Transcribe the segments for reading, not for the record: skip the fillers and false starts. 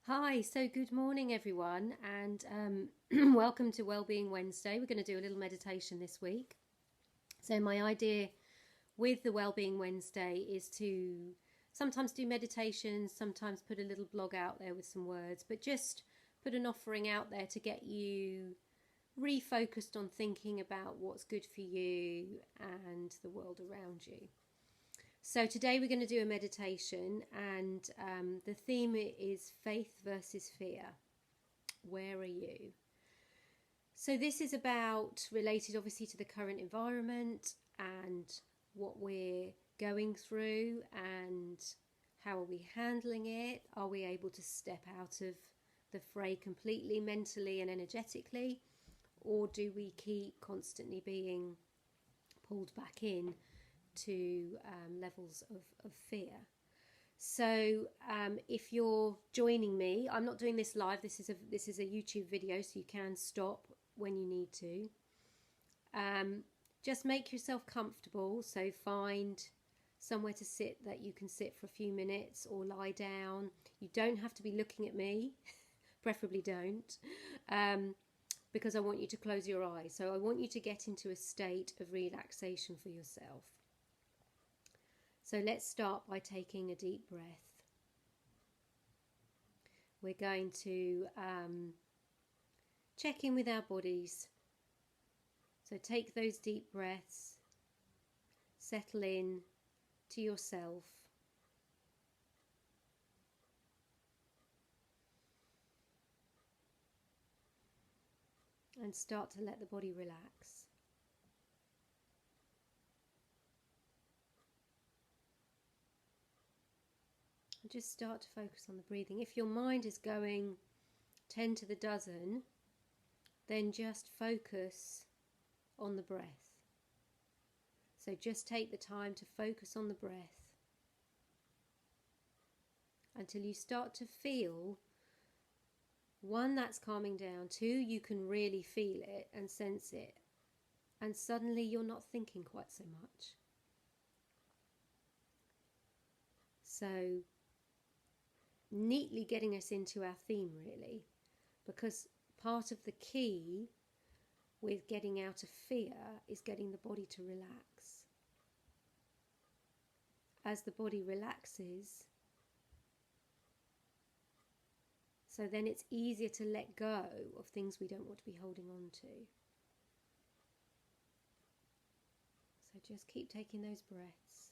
Hi, so good morning everyone, and welcome to Wellbeing Wednesday. We're going to do a little meditation this week. So my idea with the Wellbeing Wednesday is to sometimes do meditations, sometimes put a little blog out there with some words, but just put an offering out there to get you refocused on thinking about what's good for you and the world around you. So today we're going to do a meditation, and the theme is faith versus fear. Where are you? So this is about, related obviously to the current environment and what we're going through and how are we handling it? Are we able to step out of the fray completely mentally and energetically, or do we keep constantly being pulled back in to levels of fear? So if you're joining me, I'm not doing this live. This is a YouTube video, so you can stop when you need to. Just make yourself comfortable. So find somewhere to sit that you can sit for a few minutes, or lie down. You don't have to be looking at me, preferably don't, because I want you to close your eyes. So I want you to get into a state of relaxation for yourself. So let's start by taking a deep breath. We're going to check in with our bodies. So take those deep breaths, settle in to yourself. And start to let the body relax. And just start to focus on the breathing. If your mind is going 10 to the dozen, then just focus on the breath. So just take the time to focus on the breath until you start to feel, one, that's calming down, two, you can really feel it and sense it, and suddenly you're not thinking quite so much. So neatly getting us into our theme, really, because part of the key with getting out of fear is getting the body to relax. As the body relaxes, so then it's easier to let go of things we don't want to be holding on to. So just keep taking those breaths.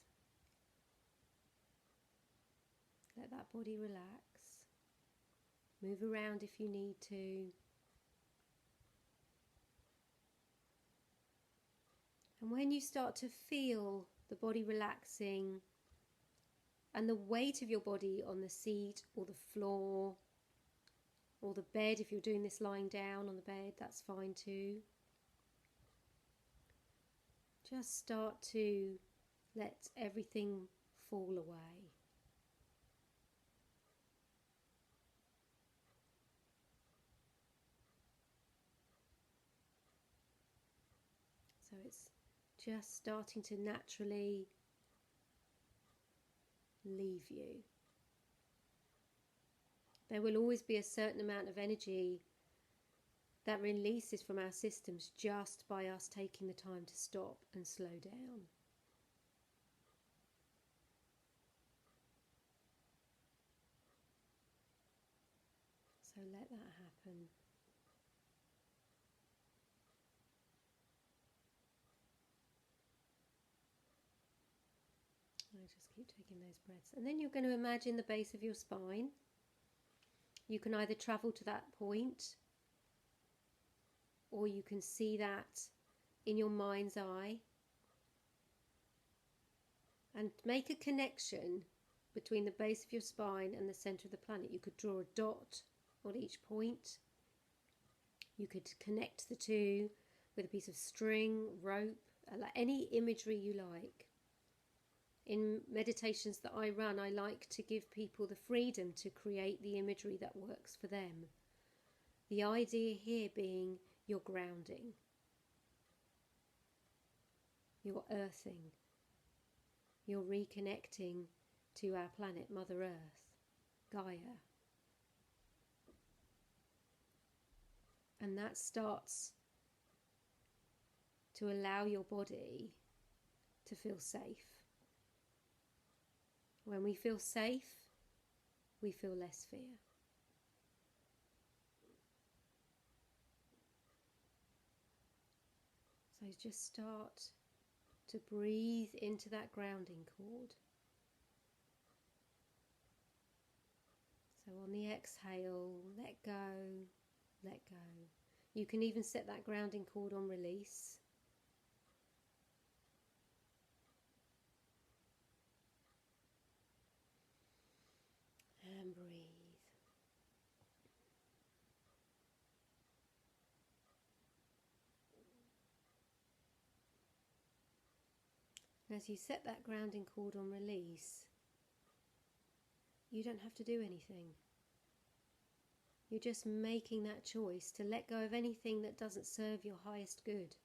Let that body relax. Move around if you need to. And when you start to feel the body relaxing and the weight of your body on the seat or the floor or the bed, if you're doing this lying down on the bed, that's fine too. Just start to let everything fall away. So it's just starting to naturally leave you. There will always be a certain amount of energy that releases from our systems just by us taking the time to stop and slow down. So let that happen. I just keep taking those breaths. And then you're going to imagine the base of your spine. You can either travel to that point, or you can see that in your mind's eye and make a connection between the base of your spine and the center of the planet. You could draw a dot on each point. You could connect the two with a piece of string, rope, any imagery you like. In meditations that I run, I like to give people the freedom to create the imagery that works for them. The idea here being you're grounding, you're earthing, you're reconnecting to our planet, Mother Earth, Gaia. And that starts to allow your body to feel safe. When we feel safe, we feel less fear. So just start to breathe into that grounding cord. So on the exhale, let go, let go. You can even set that grounding cord on release. And breathe. As you set that grounding cord on release, you don't have to do anything. You're just making that choice to let go of anything that doesn't serve your highest good.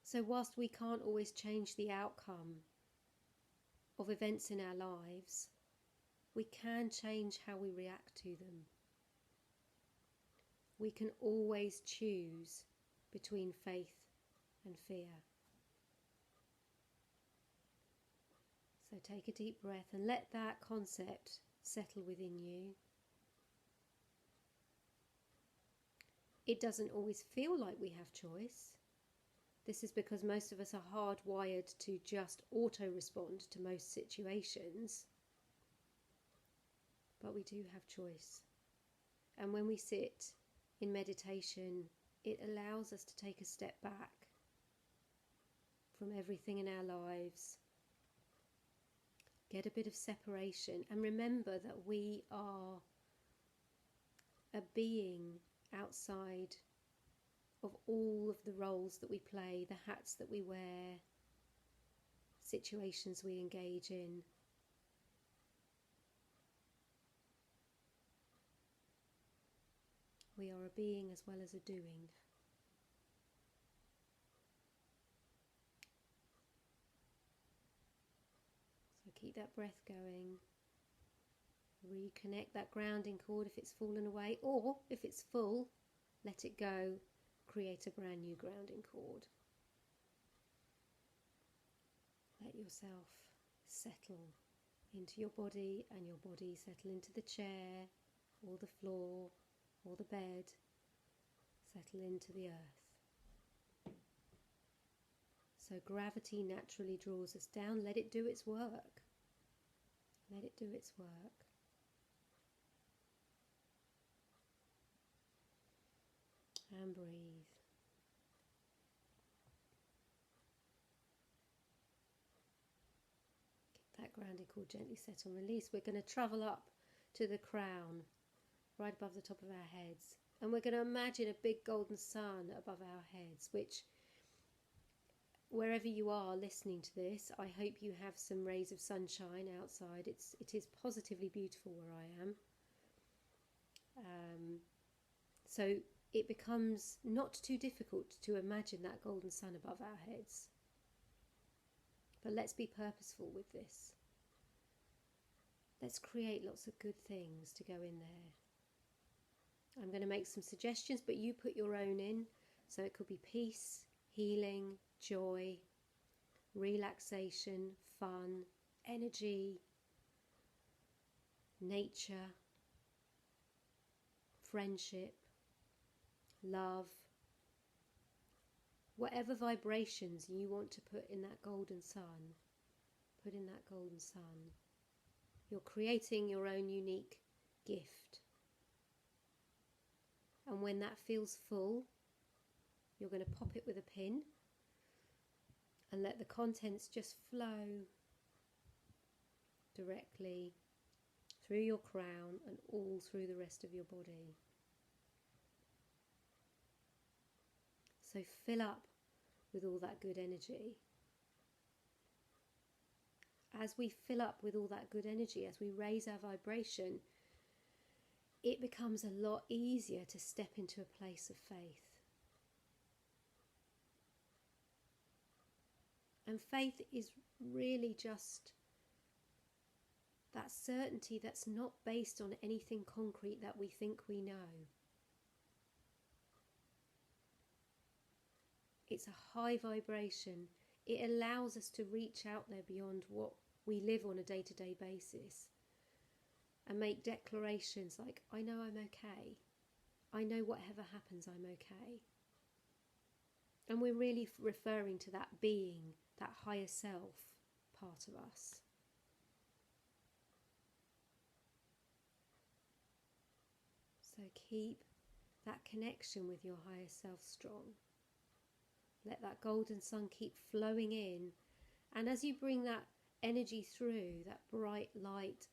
So whilst we can't always change the outcome of events in our lives, we can change how we react to them. We can always choose between faith and fear. So take a deep breath and let that concept settle within you. It doesn't always feel like we have choice. This is because most of us are hardwired to just auto-respond to most situations. But we do have choice. And when we sit in meditation, it allows us to take a step back from everything in our lives, get a bit of separation, and remember that we are a being outside of all of the roles that we play, the hats that we wear, situations we engage in. We are a being as well as a doing. So keep that breath going. Reconnect that grounding cord if it's fallen away, or if it's full, let it go. Create a brand new grounding cord. Let yourself settle into your body, and your body settle into the chair or the floor or the bed. Settle into the earth. So gravity naturally draws us down. Let it do its work. Let it do its work. And breathe. Get that grounding cord gently set and release. We're going to travel up to the crown, right above the top of our heads. And we're going to imagine a big golden sun above our heads, which, wherever you are listening to this, I hope you have some rays of sunshine outside. It is positively beautiful where I am. So it becomes not too difficult to imagine that golden sun above our heads. But let's be purposeful with this. Let's create lots of good things to go in there. I'm going to make some suggestions, but you put your own in. So it could be peace, healing, joy, relaxation, fun, energy, nature, friendship, love, whatever vibrations you want to put in that golden sun, put in that golden sun. You're creating your own unique gift. And when that feels full, you're going to pop it with a pin and let the contents just flow directly through your crown and all through the rest of your body. So fill up with all that good energy. As we fill up with all that good energy, as we raise our vibration, it becomes a lot easier to step into a place of faith. And faith is really just That certainty that's not based on anything concrete that we think we know. It's a high vibration. It allows us to reach out there beyond what we live on a day-to-day basis and make declarations like, I know I'm okay. I know whatever happens, I'm okay. And we're really referring to that being, that higher self part of us. So keep that connection with your higher self strong. Let that golden sun keep flowing in. And as you bring that energy through, that bright light,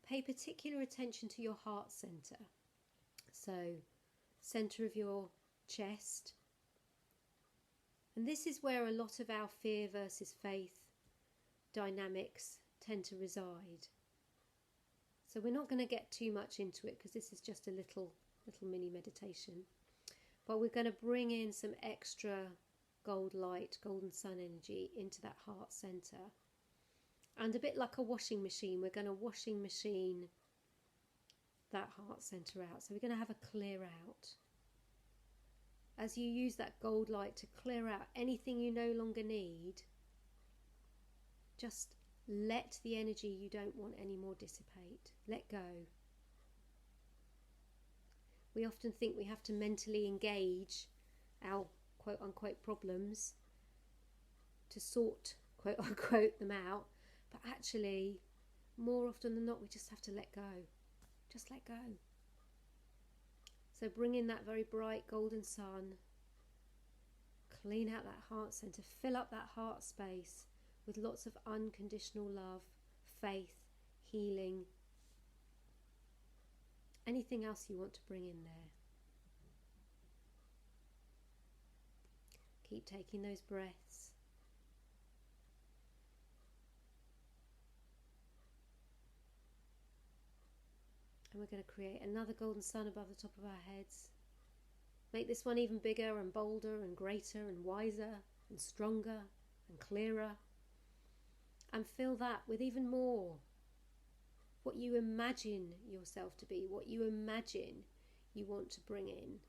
pay particular attention to your heart center. So, center of your chest. And this is where a lot of our fear versus faith dynamics tend to reside. So we're not going to get too much into it because this is just a little mini meditation. But we're going to bring in some extra gold light, golden sun energy into that heart center. And a bit like a washing machine, we're going to washing machine that heart center out. So we're going to have a clear out. As you use that gold light to clear out anything you no longer need, just let the energy you don't want anymore dissipate. Let go. We often think we have to mentally engage our quote unquote problems to sort quote unquote them out, but actually more often than not we just have to let go. Just let go. So bring in that very bright golden sun, clean out that heart center, fill up that heart space with lots of unconditional love, faith, healing, anything else you want to bring in there. Keep taking those breaths. And we're going to create another golden sun above the top of our heads. Make this one even bigger and bolder and greater and wiser and stronger and clearer. And fill that with even more. What you imagine yourself to be, what you imagine you want to bring in.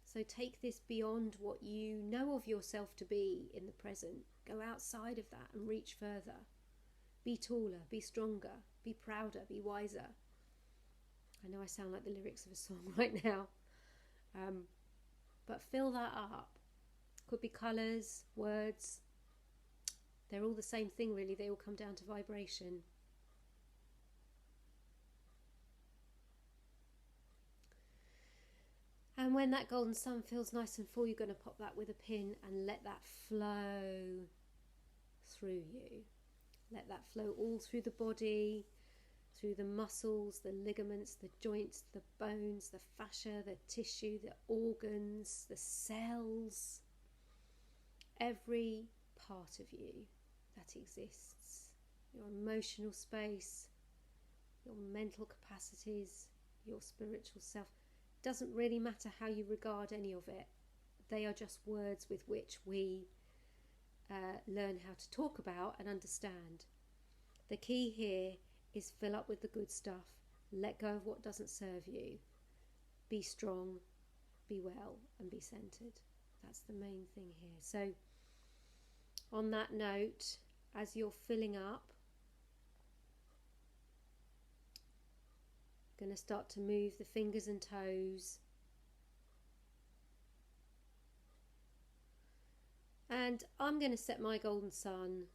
So take this beyond what you know of yourself to be in the present. Go outside of that and reach further. Be taller, be stronger, be prouder, be wiser. I know I sound like the lyrics of a song right now. But fill that up. Could be colours, words. They're all the same thing really. They all come down to vibration. And when that golden sun feels nice and full, you're going to pop that with a pin and let that flow through you. Let that flow all through the body, through the muscles, the ligaments, the joints, the bones, the fascia, the tissue, the organs, the cells. Every part of you that exists. Your emotional space, your mental capacities, your spiritual self. Doesn't really matter how you regard any of it. They are just words with which we learn how to talk about and understand. The key here is fill up with the good stuff. Let go of what doesn't serve you. Be strong, be well, and be centered. That's the main thing here. So on that note, as you're filling up, I'm going to start to move the fingers and toes. And I'm going to set my golden sun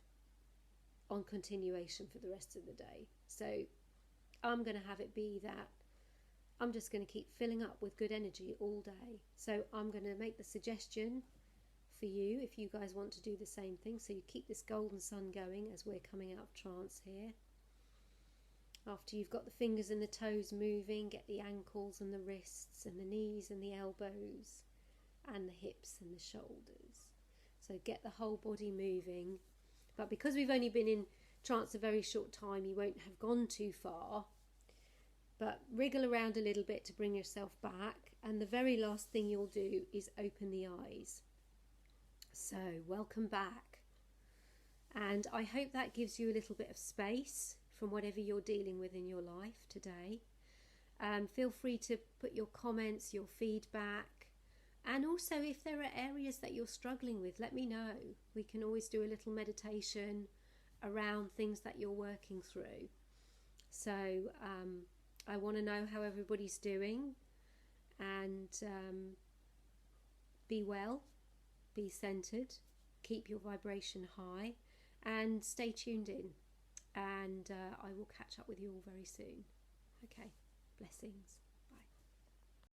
on continuation for the rest of the day. So I'm going to have it be that I'm just going to keep filling up with good energy all day. So I'm going to make the suggestion for you if you guys want to do the same thing. So you keep this golden sun going as we're coming out of trance here. After you've got the fingers and the toes moving, get the ankles and the wrists and the knees and the elbows and the hips and the shoulders. So get the whole body moving. But because we've only been in trance a very short time, you won't have gone too far. But wriggle around a little bit to bring yourself back. And the very last thing you'll do is open the eyes. So welcome back. And I hope that gives you a little bit of space from whatever you're dealing with in your life today. Feel free to put your comments, your feedback, and also if there are areas that you're struggling with, let me know. We can always do a little meditation around things that you're working through. So I want to know how everybody's doing, and be well, be centered, keep your vibration high, and stay tuned in. And I will catch up with you all very soon. Okay, blessings.